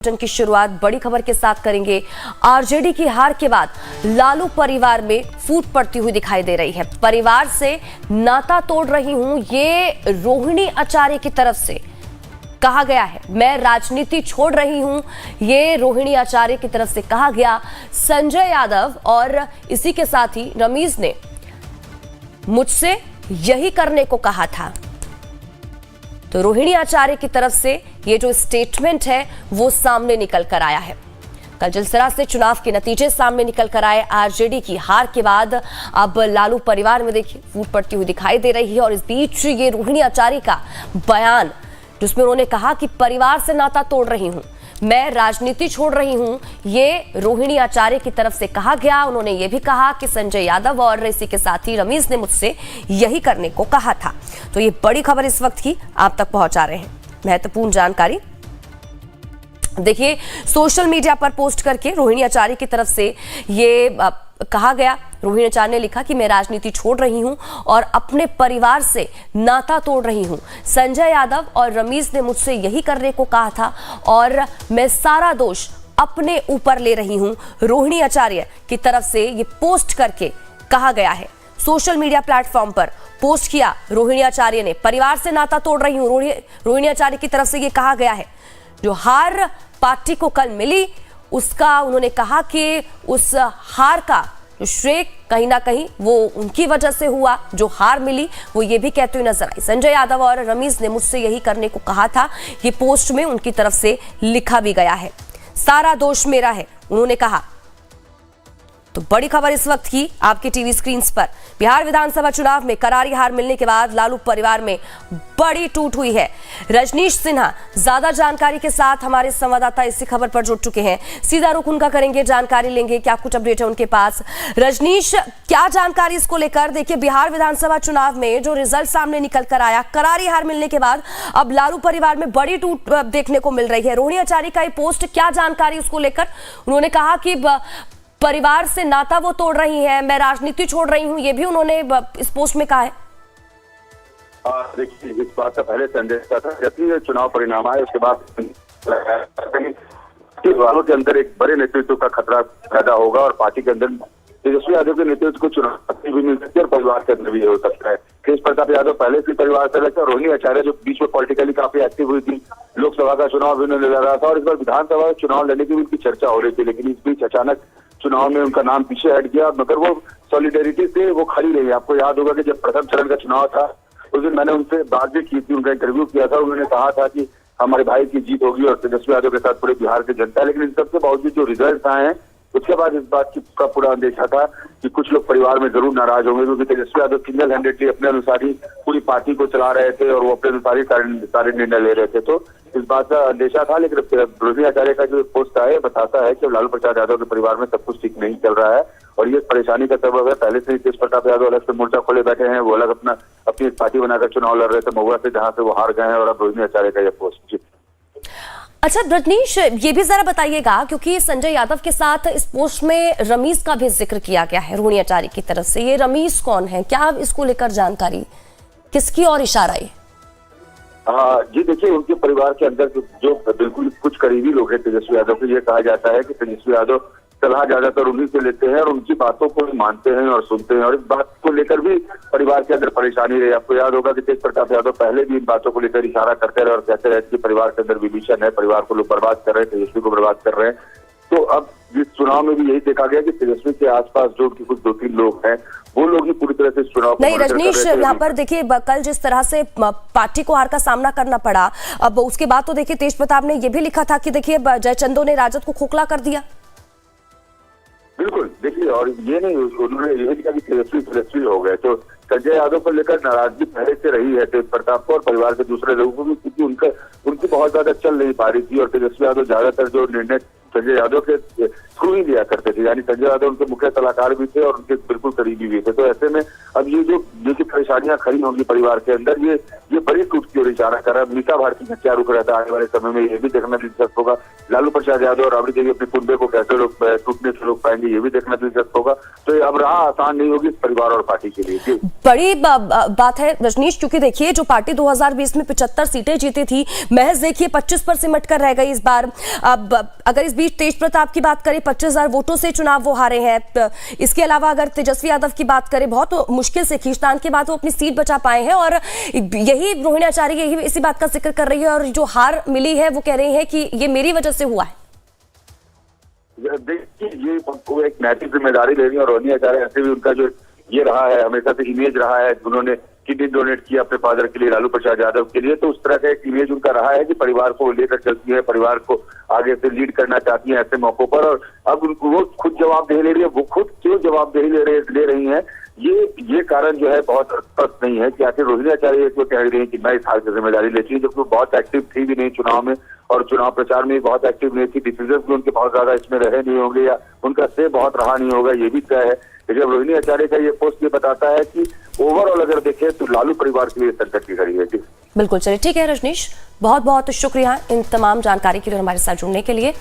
की शुरुआत बड़ी खबर के साथ करेंगे। आरजेडी की हार के बाद लालू परिवार में फूट पड़ती हुई दिखाई दे रही है। परिवार से नाता तोड़ रही हूं, ये रोहिणी आचार्य की तरफ से कहा गया है। मैं राजनीति छोड़ रही हूं, ये रोहिणी आचार्य की तरफ से कहा गया। संजय यादव और इसी के साथ ही रमीज ने मुझसे यही करने को कहा था। तो रोहिणी आचार्य की तरफ से ये जो स्टेटमेंट है वो सामने निकल कर आया है। कल जिस तरह से चुनाव के नतीजे सामने निकल कर आए, आरजेडी की हार के बाद अब लालू परिवार में देखिए फूट पड़ती हुई दिखाई दे रही है। और इस बीच ये रोहिणी आचार्य का बयान जिसमें उन्होंने कहा कि परिवार से नाता तोड़ रही हूं, मैं राजनीति छोड़ रही हूं, ये रोहिणी आचार्य की तरफ से कहा गया। उन्होंने ये भी कहा कि संजय यादव और इसी के साथ ही रमीज ने मुझसे यही करने को कहा था। तो ये बड़ी खबर इस वक्त की आप तक पहुंचा रहे हैं। महत्वपूर्ण जानकारी देखिए, सोशल मीडिया पर पोस्ट करके रोहिणी आचार्य की तरफ से ये कहा गया। रोहिणी आचार्य ने लिखा कि मैं राजनीति छोड़ रही हूं और अपने परिवार से नाता तोड़ रही हूं। संजय यादव और रमीज ने मुझसे यही करने को कहा था और मैं सारा दोष अपने ऊपर ले रही हूं। रोहिणी आचार्य की तरफ से ये पोस्ट करके कहा गया है। सोशल मीडिया प्लेटफॉर्म पर पोस्ट किया रोहिणी आचार्य ने, परिवार से नाता तोड़ रही हूं। रोहिणी आचार्य की तरफ से ये कहा गया है। जो हार पार्टी को कल मिली, उसका उन्होंने कहा कि उस हार का जो श्रेय कहीं ना कहीं वो उनकी वजह से हुआ। जो हार मिली वो ये भी कहते हुए नजर आई, संजय यादव और रमीज ने मुझसे यही करने को कहा था। ये पोस्ट में उनकी तरफ से लिखा भी गया है। सारा दोष मेरा है, उन्होंने कहा। तो बड़ी खबर इस वक्त की आपके टीवी स्क्रीन पर। बिहार विधानसभा चुनाव में करारी हार मिलने के बाद लालू परिवार में बड़ी टूट हुई है। रजनीश सिन्हा ज्यादा जानकारी के साथ हमारे संवाददाता इसी खबर पर जुड़ चुके हैं। सीधा रुख उनका करेंगे, जानकारी लेंगे क्या कुछ अपडेट है उनके पास। रजनीश, क्या जानकारी इसको लेकर? देखिए, बिहार विधानसभा चुनाव में जो रिजल्ट सामने निकल कर आया, करारी हार मिलने के बाद अब लालू परिवार में बड़ी टूट देखने को मिल रही है। रोहिणी आचार्य का ये पोस्ट, क्या जानकारी उसको लेकर? उन्होंने कहा कि परिवार से नाता वो तोड़ रही है, मैं राजनीति छोड़ रही हूं, ये भी उन्होंने इस पोस्ट में कहा है। देखिए, इस बात का पहले संदेश था जब भी चुनाव परिणाम आए उसके बाद वालों के अंदर एक बड़े नेतृत्व का खतरा पैदा होगा और पार्टी के अंदर तेजस्वी यादव के नेतृत्व को चुनाव भी मिल सकती है और परिवार के अंदर भी हो सकता है। तेज प्रताप यादव पहले से परिवार से लगे और रोहिणी आचार्य जो बीच में पॉलिटिकली काफी एक्टिव हुई थी, लोकसभा का चुनाव भी उन्होंने लड़ा था और इस बार विधानसभा चुनाव लड़ने की भी उनकी चर्चा हो रही थी। लेकिन इस बीच अचानक चुनाव में उनका नाम पीछे हट गया, मगर वो सॉलिडेरिटी से वो खड़ी रही। आपको याद होगा कि जब प्रथम चरण का चुनाव था उस दिन मैंने उनसे बात भी की थी, उनका इंटरव्यू किया था। उन्होंने कहा था कि हमारे भाई की जीत होगी और तेजस्वी यादव के साथ पूरे बिहार की जनता। लेकिन इन सबके बावजूद जो रिजल्ट आए हैं उसके बाद इस बात का पूरा अंदेशा था कि कुछ लोग परिवार में जरूर नाराज होंगे, क्योंकि तेजस्वी यादव सिंगल हैंडेडली अपने अनुसार ही पूरी पार्टी को चला रहे थे और वो अपने अनुसार ही सारे निर्णय ले रहे थे। तो इस बात का अंदेशा था। लेकिन रोहिणी आचार्य का जो पोस्ट है बताता है कि लालू प्रसाद यादव के परिवार में सब कुछ ठीक नहीं चल रहा है और ये परेशानी का सबब है। पहले से ही तेज प्रताप यादव अलग से मोर्चा खोले बैठे हैं, वो अलग अपनी पार्टी बनाकर चुनाव लड़ रहे थे महुआ से, जहां से वो हार गए हैं। और अब रोहिणी आचार्य का यह पोस्ट। अच्छा रजनीश, ये भी जरा बताइएगा, क्योंकि संजय यादव के साथ इस पोस्ट में रमीज का भी जिक्र किया गया है रोहिणी आचार्य की तरफ से। ये रमीज कौन है, क्या इसको लेकर जानकारी, किसकी और इशारा है? जी देखिए, उनके परिवार के अंदर जो बिल्कुल कुछ करीबी लोग हैं तेजस्वी यादव के, ये कहा जाता है कि तेजस्वी यादव सलाह ज्यादातर उन्हीं से लेते हैं और उनकी बातों को मानते हैं और सुनते हैं। और इस बात को लेकर भी परिवार के अंदर परेशानी रही। आपको याद होगा कि तेज प्रताप यादव पहले भी इन बातों को लेकर इशारा करते रहे और कहते रहे कि परिवार के अंदर विभीषण है, परिवार को लोग बर्बाद कर रहे हैं, तेजस्वी को बर्बाद कर रहे हैं। तो अब इस चुनाव में भी यही देखा गया कि तेजस्वी के आसपास जो उनके कुछ 2-3 लोग हैं वो लोग ही पूरी तरह से चुनाव नहीं। रजनीश, यहाँ पर देखिए कल जिस तरह से पार्टी को हार का सामना करना पड़ा, अब उसके बाद तो देखिए तेज प्रताप ने यह भी लिखा था कि देखिए जयचंदो ने राजद को खोखला कर दिया। बिल्कुल, देखिए, और ये नहीं, उन्होंने ये लिखा कि तेजस्वी हो गए। तो संजय यादव को लेकर नाराजगी पहले से रही है तेज प्रताप को और परिवार के दूसरे लोगों को भी, क्योंकि उनकी बहुत ज्यादा चल नहीं पा रही थी और तेजस्वी यादव ज्यादातर जो निर्णय संजय यादव के थ्रू ही लिया करते थे, यानी संजय यादव उनके मुख्य सलाहकार भी थे और उनके बिल्कुल करीबी भी थे। तो ऐसे में अब ये जो परेशानियां खड़ी होंगी परिवार के अंदर, ये बड़ी टूट की ओर इशारा कर रहा है। मीसा भारती का क्या रुख रहता है आने वाले समय में, ये भी देखना दिलचस्प होगा। लालू प्रसाद यादव और राबड़ी देवी अपने कुंबे को कैसे टूटने से रोक पाएंगे, ये भी देखना दिलचस्प होगा। तो ये अब राह आसान नहीं होगी इस परिवार और पार्टी के लिए। बड़ी बात है रजनीश, क्योंकि देखिए जो पार्टी 2020 में 75 सीटें जीती थी, महज देखिए 25 पर सिमट कर रह गई इस बार। अब अगर इस बीच तेज प्रताप की बात करें, 25,000 वोटों से चुनाव वो हारे हैं। इसके अलावा अगर तेजस्वी यादव की बात करें, बहुत मुश्किल से खींचतान के बाद वो अपनी सीट बचा पाए हैं। और यही रोहिणी आचार्य यही इसी बात का जिक्र कर रही है, और जो हार मिली है वो कह रही है कि ये मेरी वजह से हुआ है। देखिए ये एक नैतिक जिम्मेदारी ले रही है और रोहिणी आचार्य ऐसे भी उनका जो ये रहा है, हमेशा से इमेज रहा है, उन्होंने किडनी डोनेट किया अपने फादर के लिए, लालू प्रसाद यादव के लिए। तो उस तरह का एक इमेज उनका रहा है कि परिवार को लेकर चलती है, परिवार को आगे से लीड करना चाहती है ऐसे मौकों पर। और अब उनको वो खुद जवाबदेही ले रही है, वो खुद क्यों जवाबदेही ले रही है, ये कारण जो है बहुत स्पष्ट नहीं है कि आखिर रोहिणी आचार्य को कह रही है कि मैं इस हाल की जिम्मेदारी लेती हूँ, जबकि बहुत एक्टिव थी भी नहीं चुनाव में और चुनाव प्रचार में बहुत एक्टिव नहीं थी। डिसीजन भी उनके बहुत ज्यादा इसमें रहे नहीं होंगे या उनका से बहुत रहा नहीं होगा, ये भी तय है। लेकिन रोहिणी आचार्य का ये पोस्ट ये बताता है कि ओवरऑल अगर देखें तो लालू परिवार के लिए संकट की घड़ी है। बिल्कुल, चलिए ठीक है रजनीश, बहुत बहुत शुक्रिया इन तमाम जानकारी के लिए हमारे साथ जुड़ने के लिए।